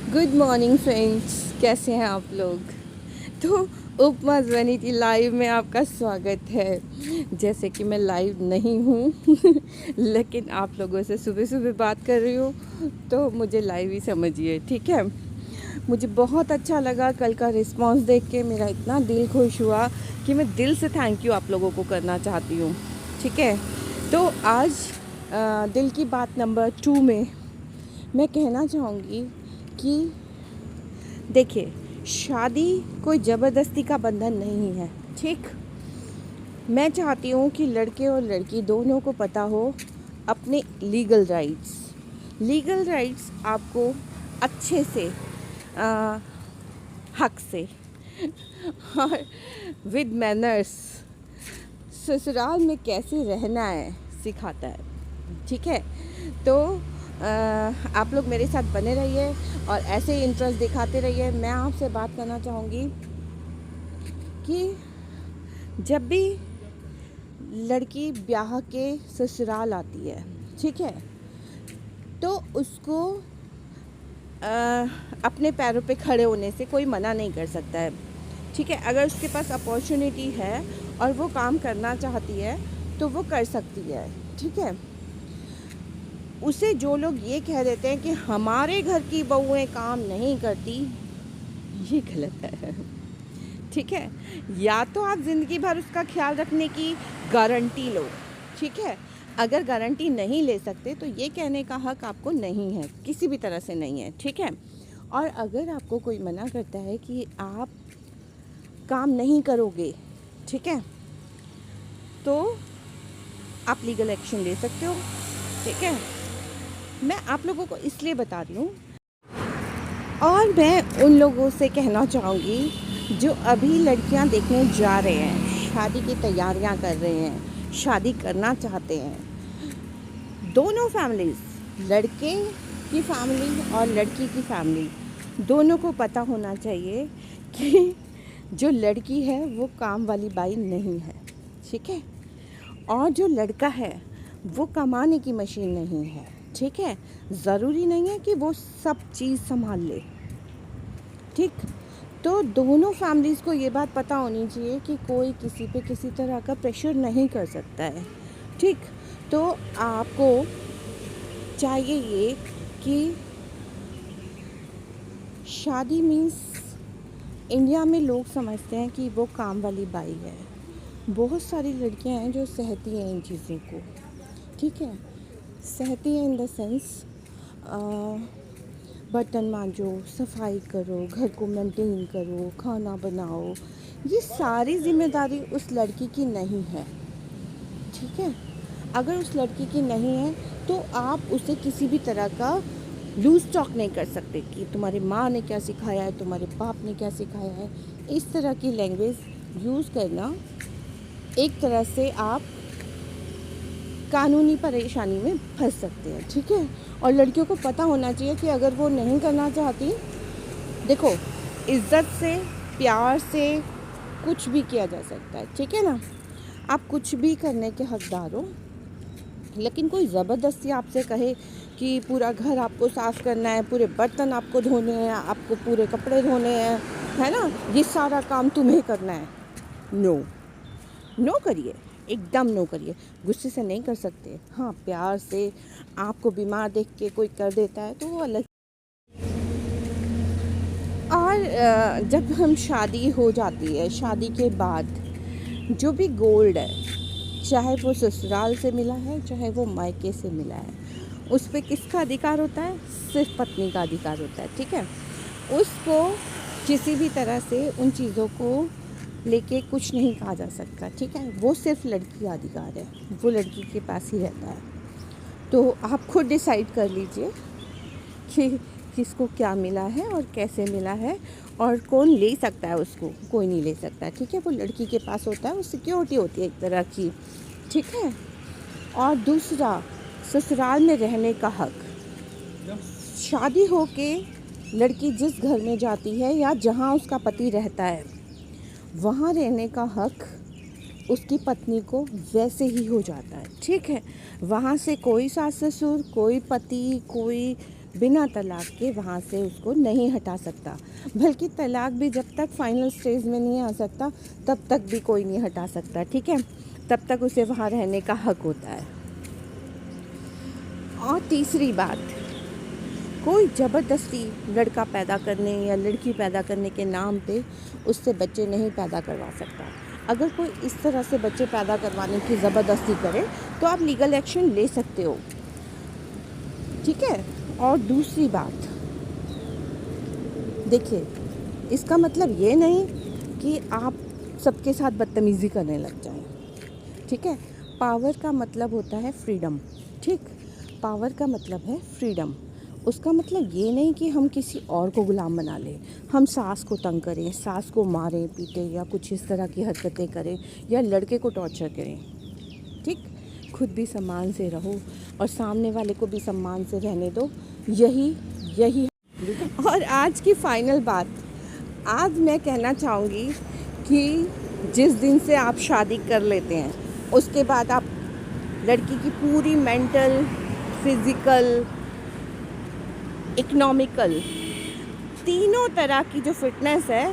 Good morning friends, कैसे हैं आप लोग। तो उपमा वैनिटी लाइव में आपका स्वागत है। जैसे कि मैं लाइव नहीं हूँ लेकिन आप लोगों से सुबह सुबह बात कर रही हूँ, तो मुझे लाइव ही समझिए, ठीक है। मुझे बहुत अच्छा लगा कल का रिस्पांस देख के, मेरा इतना दिल खुश हुआ कि मैं दिल से थैंक यू आप लोगों को करना चाहती हूँ, ठीक है। तो आज दिल की बात नंबर 2 में मैं कहना चाहूँगी कि देखिए, शादी कोई ज़बरदस्ती का बंधन नहीं है, ठीक। मैं चाहती हूँ कि लड़के और लड़की दोनों को पता हो अपने लीगल राइट्स आपको अच्छे से आ, हक से और विद मैनर्स ससुराल में कैसे रहना है सिखाता है, ठीक है। तो आप लोग मेरे साथ बने रहिए और ऐसे ही इंटरेस्ट दिखाते रहिए। मैं आपसे बात करना चाहूँगी कि जब भी लड़की ब्याह के ससुराल आती है, ठीक है, तो उसको अपने पैरों पे खड़े होने से कोई मना नहीं कर सकता है, ठीक है। अगर उसके पास अपॉर्चुनिटी है और वो काम करना चाहती है तो वो कर सकती है, ठीक है। उसे जो लोग ये कह देते हैं कि हमारे घर की बहुएं काम नहीं करती, ये गलत है, ठीक है। या तो आप ज़िंदगी भर उसका ख्याल रखने की गारंटी लो, ठीक है। अगर गारंटी नहीं ले सकते तो ये कहने का हक आपको नहीं है, किसी भी तरह से नहीं है, ठीक है। और अगर आपको कोई मना करता है कि आप काम नहीं करोगे, ठीक है, तो आप लीगल एक्शन ले सकते हो, ठीक है। मैं आप लोगों को इसलिए बता रही हूँ, और मैं उन लोगों से कहना चाहूँगी जो अभी लड़कियाँ देखने जा रहे हैं, शादी की तैयारियाँ कर रहे हैं, शादी करना चाहते हैं। दोनों फैमिलीज़, लड़के की फैमिली और लड़की की फैमिली, दोनों को पता होना चाहिए कि जो लड़की है वो काम वाली बाई नहीं है, ठीक है। और जो लड़का है वो कमाने की मशीन नहीं है, ठीक है। ज़रूरी नहीं है कि वो सब चीज़ संभाल ले, ठीक। तो दोनों फैमिलीज़ को ये बात पता होनी चाहिए कि कोई किसी पे किसी तरह का प्रेशर नहीं कर सकता है, ठीक। तो आपको चाहिए ये कि शादी मीन्स, इंडिया में लोग समझते हैं कि वो काम वाली बाई है। बहुत सारी लड़कियां हैं जो सहती हैं इन चीज़ों को, ठीक है। सहती हैं इन द सेंस बर्तन मांजो, सफाई करो, घर को मेंटेन करो, खाना बनाओ, ये सारी जिम्मेदारी उस लड़की की नहीं है, ठीक है। अगर उस लड़की की नहीं है तो आप उसे किसी भी तरह का लूज टॉक नहीं कर सकते कि तुम्हारी माँ ने क्या सिखाया है, तुम्हारे बाप ने क्या सिखाया है। इस तरह की लैंग्वेज यूज़ करना एक तरह से आप कानूनी परेशानी में फंस सकते हैं, ठीक है। और लड़कियों को पता होना चाहिए कि अगर वो नहीं करना चाहती, देखो, इज़्ज़त से, प्यार से कुछ भी किया जा सकता है, ठीक है ना। आप कुछ भी करने के हकदार हो, लेकिन कोई ज़बरदस्ती आपसे कहे कि पूरा घर आपको साफ़ करना है, पूरे बर्तन आपको धोने हैं, आपको पूरे कपड़े धोने हैं, है ना, ये सारा काम तुम्हें करना है, नो, नो करिए, एकदम नो करिए। गुस्से से नहीं कर सकते, हाँ, प्यार से। आपको बीमार देख के कोई कर देता है तो वो अलग। और जब हम शादी हो जाती है, शादी के बाद जो भी गोल्ड है, चाहे वो ससुराल से मिला है, चाहे वो मायके से मिला है, उस पे किसका अधिकार होता है? सिर्फ पत्नी का अधिकार होता है, ठीक है। उसको किसी भी तरह से उन चीज़ों को लेके कुछ नहीं कहा जा सकता, ठीक है। वो सिर्फ लड़की का अधिकार है, वो लड़की के पास ही रहता है। तो आप खुद डिसाइड कर लीजिए कि किसको क्या मिला है और कैसे मिला है, और कौन ले सकता है उसको। कोई नहीं ले सकता, ठीक है। वो लड़की के पास होता है, वो सिक्योरिटी होती है एक तरह की, ठीक है। और दूसरा, ससुराल में रहने का हक। शादी हो के लड़की जिस घर में जाती है या जहाँ उसका पति रहता है, वहाँ रहने का हक उसकी पत्नी को वैसे ही हो जाता है, ठीक है। वहाँ से कोई सास ससुर, कोई पति, कोई बिना तलाक के वहाँ से उसको नहीं हटा सकता। बल्कि तलाक भी जब तक फाइनल स्टेज में नहीं आ सकता तब तक भी कोई नहीं हटा सकता, ठीक है। तब तक उसे वहाँ रहने का हक होता है। और तीसरी बात, कोई ज़बरदस्ती लड़का पैदा करने या लड़की पैदा करने के नाम पे उससे बच्चे नहीं पैदा करवा सकता। अगर कोई इस तरह से बच्चे पैदा करवाने की ज़बरदस्ती करे तो आप लीगल एक्शन ले सकते हो, ठीक है। और दूसरी बात, देखिए, इसका मतलब ये नहीं कि आप सबके साथ बदतमीज़ी करने लग जाएं, ठीक है। पावर का मतलब होता है फ्रीडम, ठीक। पावर का मतलब है फ्रीडम। उसका मतलब ये नहीं कि हम किसी और को गुलाम बना लें, हम सास को तंग करें, सास को मारें पीटें या कुछ इस तरह की हरकतें करें या लड़के को टॉर्चर करें, ठीक। खुद भी सम्मान से रहो और सामने वाले को भी सम्मान से रहने दो, यही। और आज की फाइनल बात, आज मैं कहना चाहूँगी कि जिस दिन से आप शादी कर लेते हैं उसके बाद आप लड़की की पूरी मेंटल, फिज़िकल, इकोनॉमिकल, तीनों तरह की जो फिटनेस है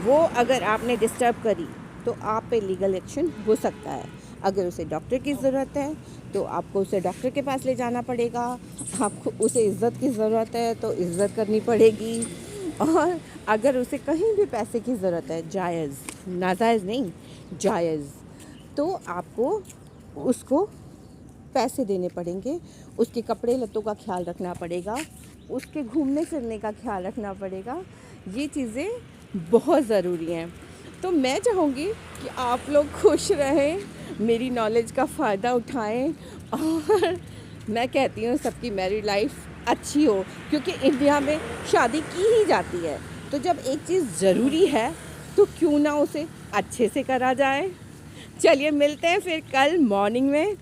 वो अगर आपने डिस्टर्ब करी तो आप पे लीगल एक्शन हो सकता है। अगर उसे डॉक्टर की ज़रूरत है तो आपको उसे डॉक्टर के पास ले जाना पड़ेगा। आपको उसे इज़्ज़त की ज़रूरत है तो इज़्ज़त करनी पड़ेगी। और अगर उसे कहीं भी पैसे की ज़रूरत है, जायज़, नाजायज़ नहीं, जायज़, तो आपको उसको पैसे देने पड़ेंगे। उसके कपड़े लत्तों का ख्याल रखना पड़ेगा, उसके घूमने फिरने का ख्याल रखना पड़ेगा। ये चीज़ें बहुत ज़रूरी हैं। तो मैं चाहूँगी कि आप लोग खुश रहें, मेरी नॉलेज का फ़ायदा उठाएं और मैं कहती हूँ सबकी मैरिड लाइफ अच्छी हो, क्योंकि इंडिया में शादी की ही जाती है। तो जब एक चीज़ ज़रूरी है तो क्यों ना उसे अच्छे से करा जाए। चलिए मिलते हैं फिर कल मॉर्निंग में,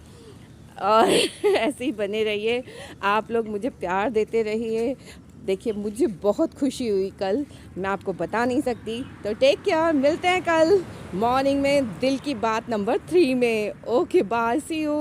और ऐसे ही बने रहिए, आप लोग मुझे प्यार देते रहिए। देखिए, मुझे बहुत खुशी हुई कल, मैं आपको बता नहीं सकती। तो टेक केयर, मिलते हैं कल मॉर्निंग में दिल की बात नंबर 3 में। Okay bye, see you.